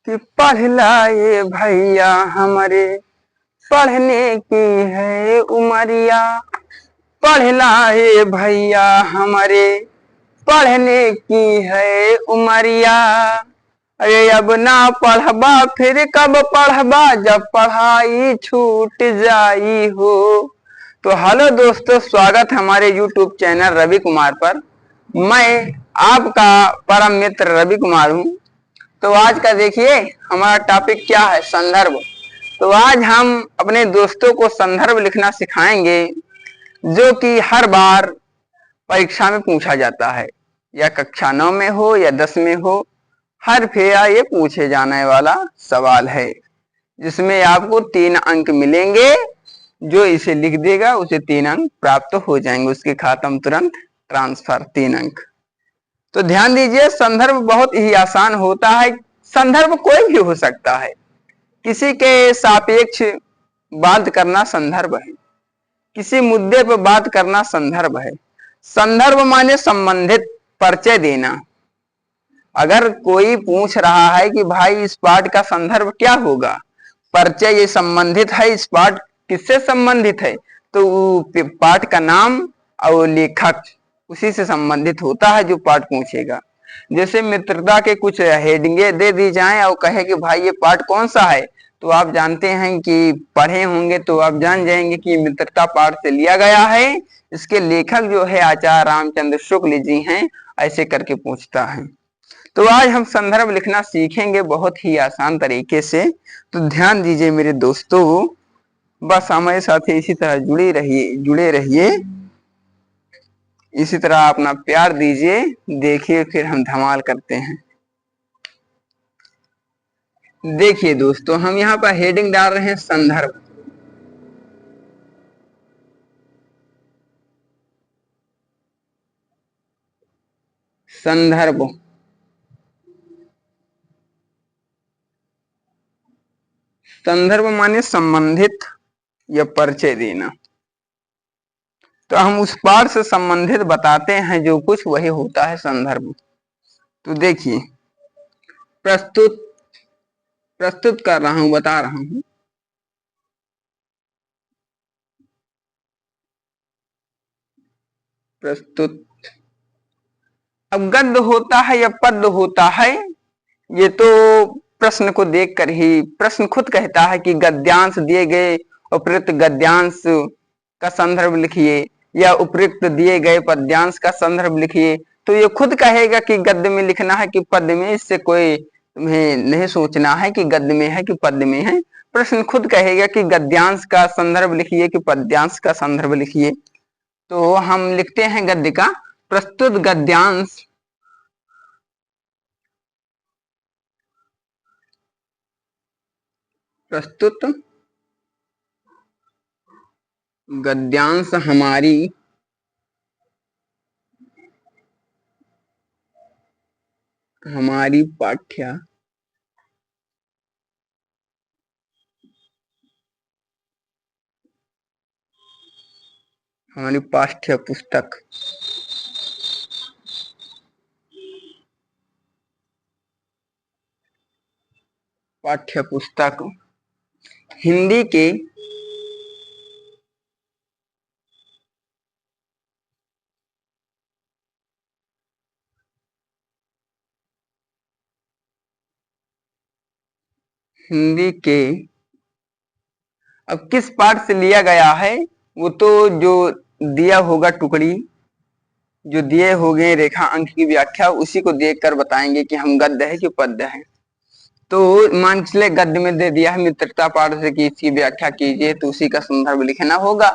कि पढ़ लाए भैया हमरे पढ़ने की है उमरिया। पढ़ लाए भैया हमरे पढ़ने की है उमरिया। अरे अब ना पढ़बा फिर कब पढ़बा जब पढ़ाई छूट जाई हो। तो हेलो दोस्तों, स्वागत हमारे YouTube चैनल रवि कुमार पर। मैं आपका परम मित्र रवि कुमार हूँ। तो आज का देखिए हमारा टॉपिक क्या है, संदर्भ। तो आज हम अपने दोस्तों को संदर्भ लिखना सिखाएंगे, जो कि हर बार परीक्षा में पूछा जाता है, या कक्षा 9 में हो या 10 में हो, हर फेरा ये पूछे जाने वाला सवाल है, जिसमें आपको 3 अंक मिलेंगे। जो इसे लिख देगा उसे 3 अंक प्राप्त हो जाएंगे, उसके खाता में तुरंत ट्रांसफर 3 अंक। तो ध्यान दीजिए, संदर्भ बहुत ही आसान होता है। संदर्भ कोई भी हो सकता है, किसी के सापेक्ष बात करना संदर्भ है, किसी मुद्दे पर बात करना संदर्भ है। संदर्भ माने संबंधित, परिचय देना। अगर कोई पूछ रहा है कि भाई इस पाठ का संदर्भ क्या होगा, परिचय, ये संबंधित है, इस पाठ किससे संबंधित है, तो पाठ का नाम और लेखक उसी से संबंधित होता है जो पाठ पूछेगा। जैसे मित्रता के कुछ हेडिंगे दे दी जाएं और कहे कि भाई ये पाठ कौन सा है, तो आप जानते हैं कि पढ़े होंगे तो आप जान जाएंगे कि मित्रता पाठ से लिया गया है। इसके लेखक जो है आचार्य रामचंद्र शुक्ल जी हैं। ऐसे करके पूछता है। तो आज हम संदर्भ लिखना सीखेंगे बहुत ही आसान तरीके से। तो ध्यान दीजिए मेरे दोस्तों, बस हमारे साथ इसी तरह जुड़े रहिए। इसी तरह अपना प्यार दीजिए। देखिए फिर हम धमाल करते हैं। देखिए दोस्तों, हम यहाँ पर हेडिंग डाल रहे हैं संदर्भ। संदर्भ संदर्भ माने संबंधित या परिचय देना। तो हम उस पाठ से संबंधित बताते हैं जो कुछ, वही होता है संदर्भ। तो देखिए, प्रस्तुत प्रस्तुत कर रहा हूं, बता रहा हूं। प्रस्तुत। अब गद्य होता है या पद्य होता है, ये तो प्रश्न को देखकर ही प्रश्न खुद कहता है कि गद्यांश दिए गए उपयुक्त गद्यांश का संदर्भ लिखिए, या उपयुक्त दिए गए पद्यांश का संदर्भ लिखिए। तो ये खुद कहेगा कि गद्य में लिखना है कि पद्य में। इससे कोई तुम्हें नहीं सोचना है कि गद्य में है कि पद्य में है। प्रश्न खुद कहेगा कि गद्यांश का संदर्भ लिखिए कि पद्यांश का संदर्भ लिखिए। तो हम लिखते हैं गद्य का। प्रस्तुत गद्यांश प्रस्तुत गद्यांश हमारी पाठ्य हमारी पाठ्य पुस्तक हिंदी के हिंदी के अब किस पाठ से लिया गया है, वो तो जो दिया होगा टुकड़ी, जो दिए हो गए रेखा अंक की व्याख्या, उसी को देखकर बताएंगे कि हम गद्य है कि पद्य है। तो मान चले गद्य में दे दिया है मित्रता पाठ से कि इसकी व्याख्या कीजिए, तो उसी का संदर्भ लिखना होगा।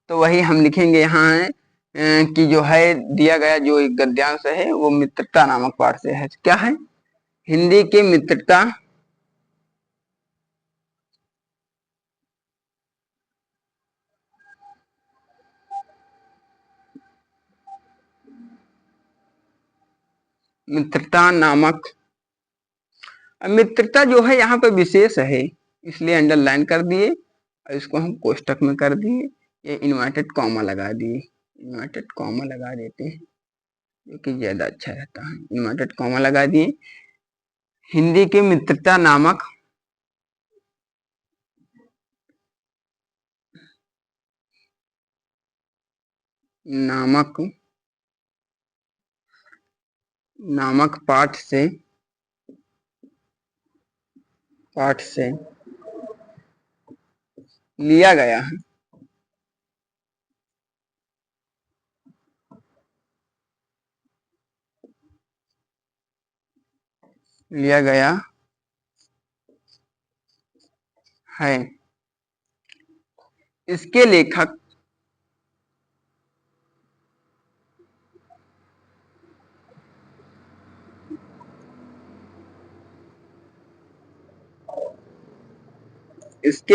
तो वही हम लिखेंगे यहाँ कि जो है दिया गया जो एक गद्यांश है वो मित्रता नामक पाठ से है। क्या है? हिंदी के मित्रता नामक। मित्रता जो है यहाँ पे विशेष है, इसलिए अंडरलाइन कर दिए और इसको हम कोष्टक में कर दिए। ये इन्वर्टेड कॉमा लगा दिए, इन्वर्टेड कॉमा लगा देते हैं जो कि ज्यादा अच्छा रहता है। इन्वर्टेड कॉमा लगा दिए। हिंदी के मित्रता नामक पाठ से लिया गया है। इसके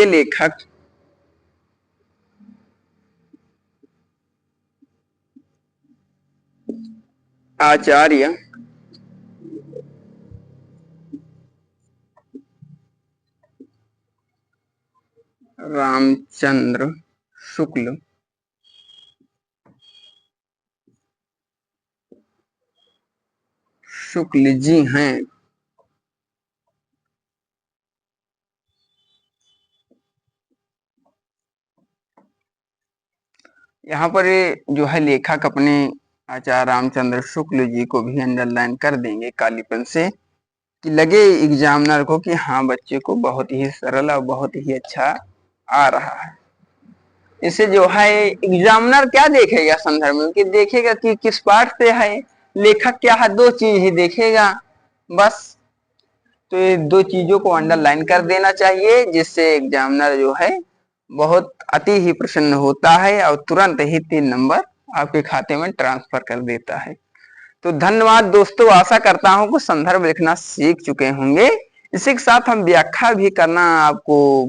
लेखक आचार्य रामचंद्र शुक्ल जी हैं। यहाँ पर जो है लेखक अपने आचार्य रामचंद्र शुक्ल जी को भी अंडरलाइन कर देंगे काली पेन से, कि लगे एग्जामिनर को कि हाँ बच्चे को बहुत ही सरल और बहुत ही अच्छा आ रहा है। इसे जो है एग्जामिनर क्या देखेगा संदर्भ में, कि देखेगा कि किस पाठ से है, लेखक क्या है, दो चीज ही देखेगा बस। तो ये दो चीजों को अंडरलाइन कर देना चाहिए, जिससे एग्जामिनर जो है बहुत अति ही प्रसन्न होता है और तुरंत ही 3 नंबर आपके खाते में ट्रांसफर कर देता है। तो धन्यवाद दोस्तों, आशा करता हूं कि संदर्भ लिखना सीख चुके होंगे। इसी के साथ हम व्याख्या भी करना आपको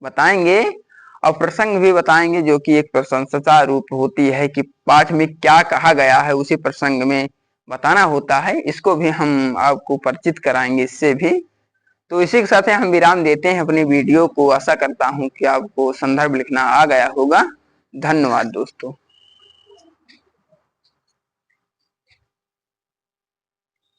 बताएंगे और प्रसंग भी बताएंगे, जो कि एक प्रशंसा रूप होती है कि पाठ में क्या कहा गया है उसी प्रसंग में बताना होता है। इसको भी हम आपको परिचित कराएंगे इससे भी। तो इसी के साथ हम विराम देते हैं अपनी वीडियो को। आशा करता हूं कि आपको संदर्भ लिखना आ गया होगा। धन्यवाद दोस्तों।